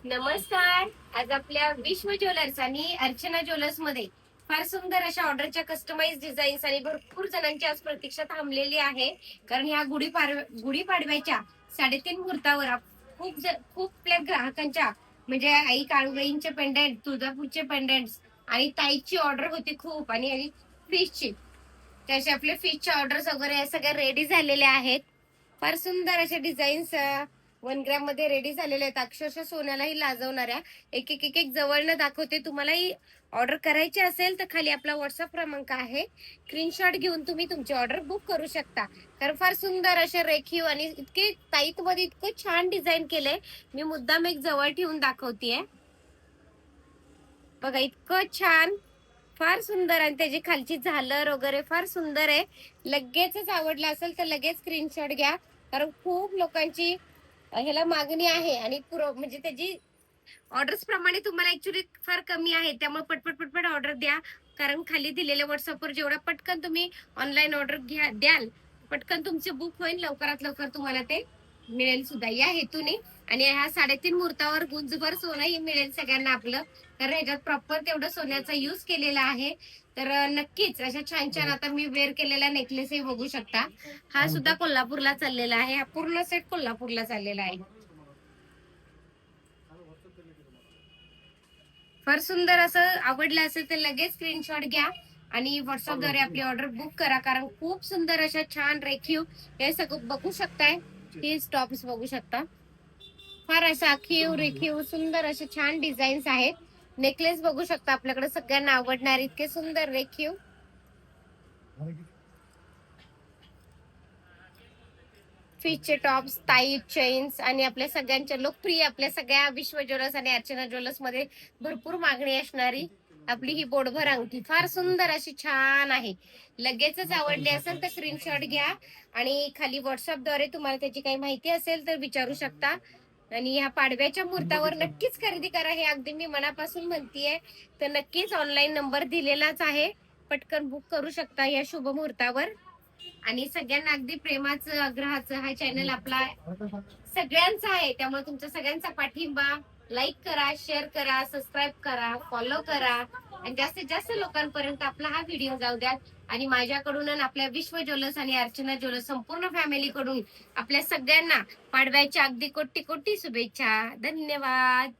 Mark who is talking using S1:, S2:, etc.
S1: नमस्कार. आज आपल्या विश्व ज्वेलर्स आणि अर्चना ज्वेलर्स मध्ये फार सुंदर अशा ऑर्डरच्या कस्टमाइज डिझाईन्स आणि भरपूर जणांची आज प्रतीक्षा थांबलेली आहे. कारण ह्या गुढीपाडव्याच्या 3:30 मुहूर्तावर खूप आपल्या ग्राहकांच्या म्हणजे आई काळूबाईंचे पेंडेंट, तुळजापूरचे पेंडेंट्स आणि ताईची ऑर्डर होती खूप आणि फिशची. तसे आपले फिशच्या ऑर्डर्स वगैरे या सगळ्या रेडी झालेल्या आहेत. फार सुंदर अशा डिझाईन्स 1 ग्रॅम मध्ये रेडी झालेल्या आहेत. अक्षरशः सोन्यालाही लाजवणाऱ्या. एक एक एक एक जवळनं दाखवते. तुम्हालाही ऑर्डर करायची असेल तर खाली आपला व्हॉट्सअप क्रमांक आहे. स्क्रीनशॉट घेऊन तुम्ही तुमची ऑर्डर बुक करू शकता. कारण फार सुंदर असे रेखीव आणि इतके टाईट मध्ये इतकं छान डिझाईन केलंय. मी मुद्दाम एक जवळ ठेवून दाखवतीये. बघा इतकं छान, फार सुंदर आणि त्याची खालची झालर वगैरे फार सुंदर आहे. लगेचच आवडला असेल तर लगेच स्क्रीनशॉट घ्या. कारण खूप लोकांची ह्याला मागणी आहे आणि म्हणजे त्याची ऑर्डर्स प्रमाणे तुम्हाला ऍक्च्युली फार कमी आहे. त्यामुळे पटपट पटपट ऑर्डर द्या. कारण खाली दिलेल्या व्हॉट्सअपवर जेवढा पटकन तुम्ही ऑनलाईन ऑर्डर द्याल, पटकन तुमचे बुक होईल. लवकरात लवकर तुम्हाला ते मिळेल सुद्धा या हेतूने. आणि ह्या 3:30 मुहूर्तावर गुंजभर सोनंही मिळेल सगळ्यांना आपलं. कारण ह्याच्यात प्रॉपर तेवढं सोन्याचा युज केलेला आहे. तर नक्कीच अशा छान छान आता मी वेअर केलेला नेकलेसही बघू शकता. हा सुद्धा कोल्हापूरला चाललेला आहे. हा पूर्ण सेट कोल्हापूरला चाललेला आहे. फार सुंदर असं आवडलं असेल तर लगेच स्क्रीनशॉट घ्या आणि व्हॉट्सअपद्वारे आपली ऑर्डर बुक करा. कारण खूप सुंदर अशा छान रेखीव हे सगळं बघू शकताय. हे टॉप्स बघू शकता. फार अशा आखीव रेखीव सुंदर असे छान डिझाईन्स आहेत. नेकलेस बघू शकता आपल्याकडे सगळ्यांना आवडणार इतके सुंदर रेखीव फिशचे टॉप्स, टाईट चेन्स आणि आपल्या सगळ्यांच्या लोकप्रिय आपल्या सगळ्या विश्व ज्वेलर्स आणि अर्चना ज्वेलर्स मध्ये भरपूर मागणी असणारी आपली ही बोटभर अंगठी फार सुंदर अशी छान आहे. लगेचच आवडली असेल तर स्क्रीनशॉट घ्या आणि खाली व्हॉट्सअपद्वारे तुम्हाला त्याची काही माहिती असेल तर विचारू शकता. आणि ह्या पाडव्याच्या मुहूर्तावर नक्कीच खरेदी करा हे अगदी मी मनापासून म्हणतीये. तर नक्कीच ऑनलाईन नंबर दिलेलाच आहे. पटकन बुक करू शकता या शुभ मुहूर्तावर. आणि सगळ्यांना अगदी प्रेमाचं आग्रहाचं हा चॅनल आपला सगळ्यांचा आहे. त्यामुळे तुमचा सगळ्यांचा पाठिंबा लाईक करा, शेअर करा, सबस्क्राईब करा, फॉलो करा आणि जास्तीत जास्त लोकांपर्यंत आपला हा व्हिडिओ जाऊ द्या. आणि माझ्याकडून आणि आपल्या विश्व ज्वेलर्स आणि अर्चना ज्वेलर्स संपूर्ण फॅमिलीकडून आपल्या सगळ्यांना पाडव्याच्या अगदी कोटी कोटी शुभेच्छा. धन्यवाद.